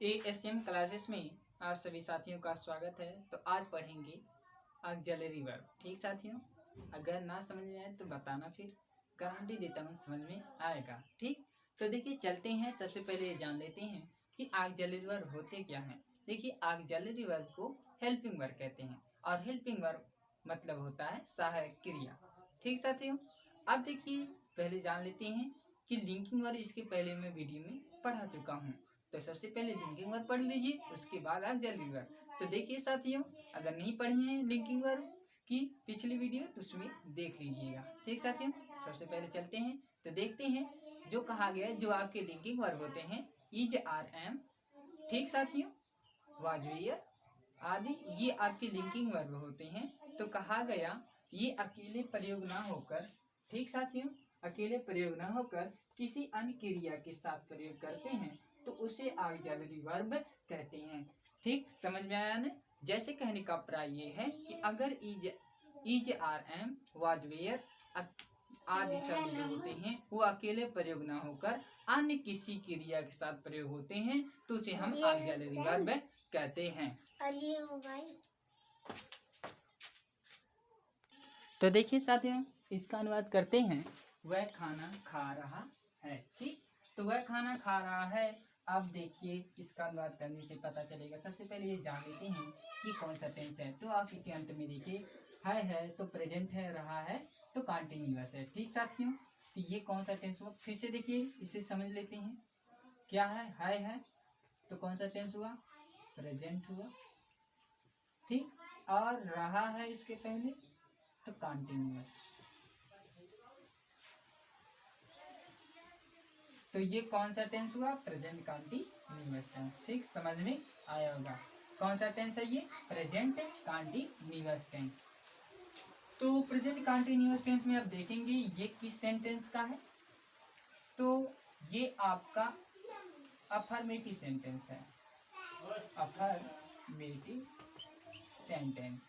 ASM classes में आप सभी साथियों का स्वागत है। तो आज पढ़ेंगे ऑक्सिलरी वर्ब। ठीक साथियों, अगर ना समझ में आए तो बताना, फिर गारंटी देता हूँ समझ में आएगा। ठीक, तो देखिए चलते हैं। सबसे पहले ये जान लेते हैं कि ऑक्सिलरी वर्ब होते क्या हैं। देखिए ऑक्सिलरी वर्ब को हेल्पिंग वर्ब कहते हैं और हेल्पिंग वर्ब मतलब होता है सहायक क्रिया। ठीक साथियों, अब देखिए पहले जान लेते हैं कि लिंकिंग वर्ब। इसके पहले मैं वीडियो में पढ़ा चुका हूँ, तो सबसे पहले लिंकिंग वर्ब पढ़ लीजिए, उसके बाद ऑक्सिलरी वर्ब। तो देखिए साथियों, अगर नहीं पढ़ी है लिंकिंग वर्ब की पिछली वीडियो तो उसमें देख लीजिएगा। ठीक साथियों, सबसे पहले चलते हैं तो देखते हैं जो कहा गया है। जो आपके लिंकिंग वर्ब होते हैं इज, आर, एम, ठीक साथियों, वाज, वेयर आदि, ये आपके लिंकिंग वर्ब होते हैं। तो कहा गया ये अकेले प्रयोग ना होकर, ठीक साथियों, अकेले प्रयोग ना होकर किसी अन्य क्रिया के साथ प्रयोग करते हैं तो उसे ऑक्सिलरी वर्ब कहते हैं। ठीक, समझ में आया ना। जैसे कहने का प्राय ये है कि अगर is, are, am, was, were आदि शब्द जो होते हैं वो अकेले प्रयोग ना होकर अन्य किसी क्रिया के साथ प्रयोग होते हैं तो उसे हम ऑक्सिलरी वर्ब कहते हैं। तो देखिए साथियों, इसका अनुवाद करते हैं। वह खाना खा रहा है। ठीक, तो वह खाना खा रहा है। अब देखिए इसका अनुवाद करने से पता चलेगा। सबसे पहले ये जान लेते हैं कि कौन सा टेंस है। तो आप इसके अंत में देखिए है तो प्रेजेंट है, रहा है तो कंटिन्यूअस है। ठीक साथियों, तो ये कौन सा टेंस हुआ, फिर से देखिए इसे समझ लेते हैं। क्या है तो कौन सा टेंस हुआ, प्रेजेंट हुआ। ठीक, और रहा है इसके पहले तो कंटिन्यूअस। तो ये कौन सा टेंस हुआ, प्रेजेंट कंटिन्यूअस टेंस। ठीक, समझ में आया होगा। कौन सा टेंस है ये, प्रेजेंट कंटिन्यूअस टेंस। तो प्रेजेंट कंटिन्यूअस टेंस में आप देखेंगे ये किस सेंटेंस का है। तो ये आपका अफर्मेटिव सेंटेंस है। Affirmative sentence.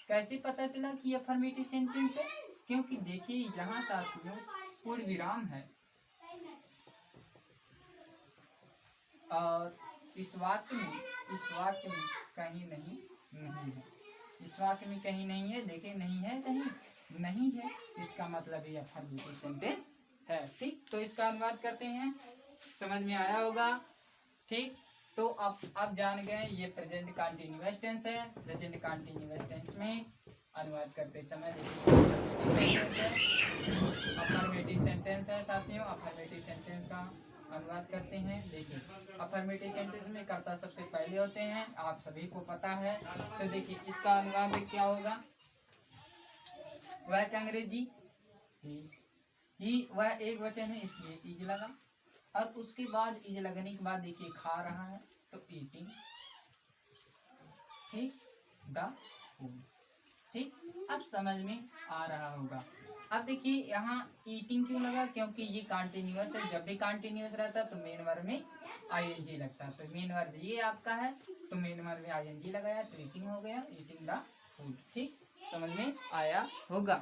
कैसे पता चला कि अफर्मेटिव सेंटेंस है, क्योंकि देखिए यहाँ साथियों पूर्ण विराम है और इस वाक्य में कहीं नहीं है। इस वाक्य में कहीं नहीं है। देखिए नहीं है, कहीं नहीं है, इसका मतलब ये अफर्मेटिव सेंटेंस है। ठीक, तो इसका अनुवाद करते हैं, समझ में आया होगा। ठीक, तो अब जान गए ये प्रेजेंट कंटिन्यूअस टेंस है। प्रेजेंट कंटिन्यूअस टेंस में अनुवाद करते समय देखिए अफर्मेटिव सेंटेंस है साथियों। अफर्मेटिव सेंटेंस का अनुवाद करते हैं। देखिए अफर्मेटिव सेंटेंस में कर्ता सबसे पहले होते हैं, आप सभी को पता है। तो देखिए इसका अनुवाद क्या होगा, वह अंग्रेजी ही, वह एक वचन है इसलिए इज लगा। और उसके बाद इज लगने के बाद देखिए खा रहा है तो ईटिंग। ठीक, द फूड। ठीक, अब समझ में आ रहा होगा। अब देखिए यहाँ ईटिंग क्यों लगा, क्योंकि ये कंटिन्यूअस है। जब भी कंटिन्यूअस रहता तो मेन वर्ब में आईएनजी लगता। तो मेन वर्ब ये आपका है तो मेन वर्ब में आईएनजी लगाया तो ईटिंग हो गया, ईटिंग द फूड। ठीक, समझ में आया होगा।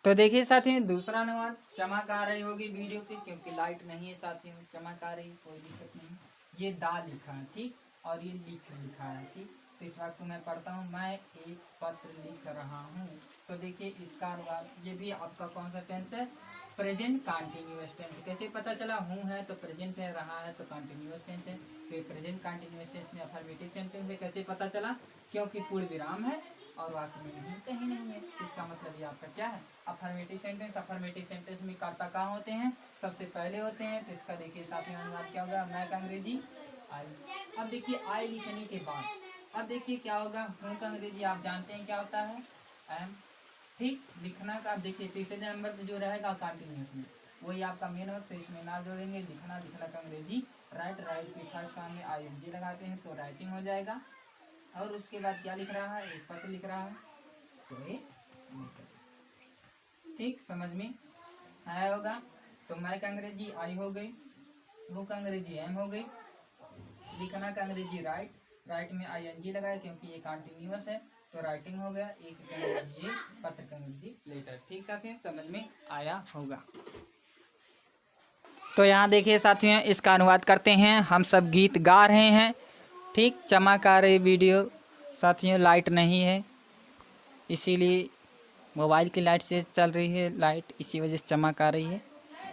तो देखिए साथियों दूसरा अनुवाद, चमक आ रही होगी वीडियो पे क्योंकि लाइट नहीं है साथियों, चमक आ रही, कोई दिक्कत नहीं। ये दा लिखा है, ठीक, और ये लिखा है। ठीक, तो इस वक्त मैं पढ़ता हूँ, मैं एक पत्र लिख रहा हूँ। तो देखिए इसका अनुवाद, ये भी आपका कौन सा टेंस है, प्रेजेंट कंटिन्यूअस टेंस। कैसे पता चला, हूँ है तो प्रेजेंट है, रहा है तो कंटिन्यूअस टेंस है। फिर प्रेजेंट कंटिन्यूअस टेंस में अफर्मेटिव सेंटेंस है। कैसे पता चला, क्योंकि पूर्ण विराम है और वाक्य में नहीं कहीं नहीं है। इसका मतलब ये आपका क्या है, अफर्मेटिव सेंटेंस। अफर्मेटिव सेंटेंस में कर्ता कहाँ होते हैं, सबसे पहले होते हैं। तो इसका देखिए साथियों अनुवाद क्या होगा, मैं का अंग्रेजी आई। अब देखिए आई लिखने के बाद अब देखिए क्या होगा, हूँ का अंग्रेजी आप जानते हैं क्या होता है, एम। ठीक, लिखना का आप देखिए तीसरे नंबर पर जो रहेगा कंटिन्यूअस में वही आपका मेन वक्त, तो इसमें ना जोड़ेंगे। लिखना का अंग्रेजी राइट, राइट के फर्स्ट फॉर्म में आईएनजी लगाते हैं तो राइटिंग हो जाएगा। और उसके बाद क्या लिख रहा है, एक पत्र लिख रहा है तो ठीक, समझ में आया होगा। तो मैं का अंग्रेजी आई हो गई, वो का अंग्रेजी एम हो गई, लिखना का अंग्रेजी राइट, राइट में आईएनजी लगाया क्योंकि ये कंटिन्यूअस है तो राइटिंग हो गया। एक का अंग्रेजी पत्र का अंग्रेजी लेटर। ठीक साथियों, समझ में आया होगा। तो यहाँ देखिए साथियों, इसका अनुवाद करते हैं। हम सब गीत गा रहे हैं, ठीक। चमक आ रही वीडियो साथियों, लाइट नहीं है इसीलिए, मोबाइल की लाइट से चल रही है लाइट, इसी वजह से चमक आ रही है।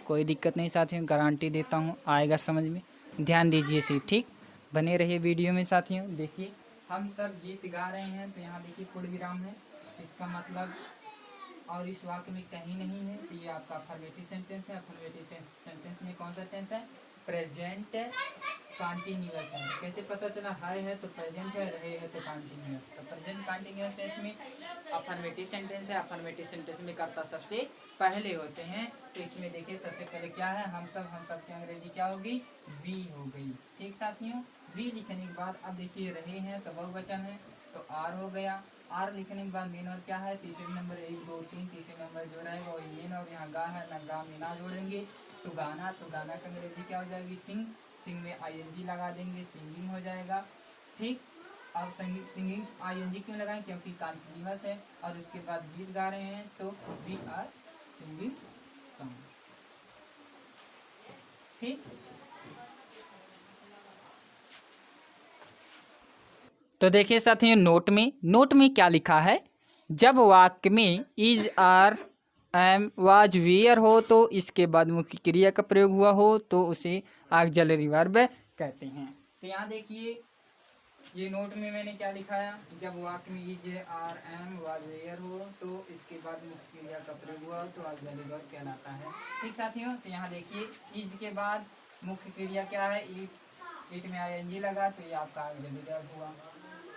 कोई दिक्कत नहीं साथियों, गारंटी देता हूँ आएगा समझ में। ध्यान दीजिए इसे, ठीक। बने रहिए वीडियो में साथियों। देखिए हम सब गीत गा रहे हैं, तो यहाँ देखिए पूर्ण विराम है, इसका मतलब और इस वाक्य में कहीं नहीं है, तो ये आपका अफर्मेटिव सेंटेंस है। अफर्मेटिव सेंटेंस में कौन सा टेंस है? प्रेजेंट कंटिन्यूअस है। कैसे पता चला? है तो प्रेजेंट है, रहे है तो कंटिन्यूअस। तो प्रेजेंट कंटिन्यूअस टेंस में अफर्मेटिव सेंटेंस है। अफर्मेटिव सेंटेंस में कर्ता सबसे पहले होते हैं। तो इसमें देखिए सबसे पहले क्या है? हम सब की अंग्रेजी क्या होगी? वी हो गई, ठीक साथियों। वी लिखने के बाद अब देखिए रहे हैं तो बहुवचन है, तो आर हो गया। आर लिखने के बाद मेन और क्या है? तीसरे नंबर 1 2 3, तीसरे नंबर जो रहेगा वही मेन, और यहाँ गा है ना, गा में ना जोड़ेंगे तो गाना। तो गाना का अंग्रेजी क्या हो जाएगी? सिंग। सिंग में आईएनजी लगा देंगे, सिंगिंग हो जाएगा, ठीक। अब सिंगिंग आईएनजी क्यों लगाएं? क्योंकि कंटिन्यूअस है, और उसके बाद गीत गा रहे हैं तो वी आर सिंगिंग सॉन्ग, ठीक। तो देखिए साथियों, नोट में क्या लिखा है? जब वाक्य में is, are, am, was, were हो तो इसके बाद मुख्य क्रिया का प्रयोग हुआ हो तो उसे ऑक्सिलरी वर्ब कहते हैं। तो यहाँ देखिए ये नोट में मैंने क्या लिखाया? जब वाक्य में is, are, am, was, were हो तो इसके बाद मुख्य क्रिया का प्रयोग हुआ तो ऑक्सिलरी वर्ब कहलाता है, ठीक साथियों। तो यहाँ देखिए इज के बाद मुख्य क्रिया क्या है? इट में आईएनजी लगा तो ये आपका ऑक्सिलरी वर्ब हुआ।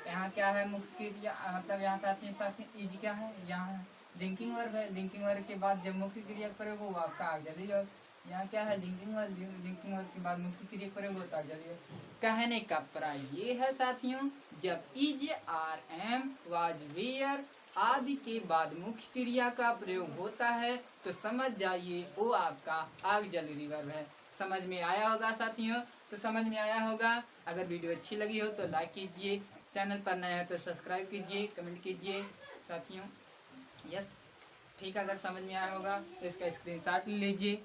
यहाँ क्या है मुख्य क्रिया? मतलब यहाँ साथियों इज क्या है? यहाँ लिंकिंग वर्ब है। लिंकिंग वर्ब के बाद जब मुख्य क्रिया प्रयोग हो आपका ऑक्सिलरी वर्ब। यहाँ क्या है? Linking verb. लिंकिंग वर्ब के बाद मुख्य क्रिया प्रयोग होता है। कहने का प्राय ये है साथियों, जब is, are, am, was, were आदि के बाद मुख्य क्रिया का प्रयोग होता है तो समझ जाइए वो आपका ऑक्सिलरी वर्ब है। समझ में आया होगा साथियों? तो समझ में आया होगा। अगर वीडियो अच्छी लगी हो तो लाइक कीजिए, चैनल पर नए हैं तो सब्सक्राइब कीजिए, कमेंट कीजिए साथियों। यस, ठीक। अगर समझ में आया होगा तो इसका स्क्रीनशॉट ले लीजिए।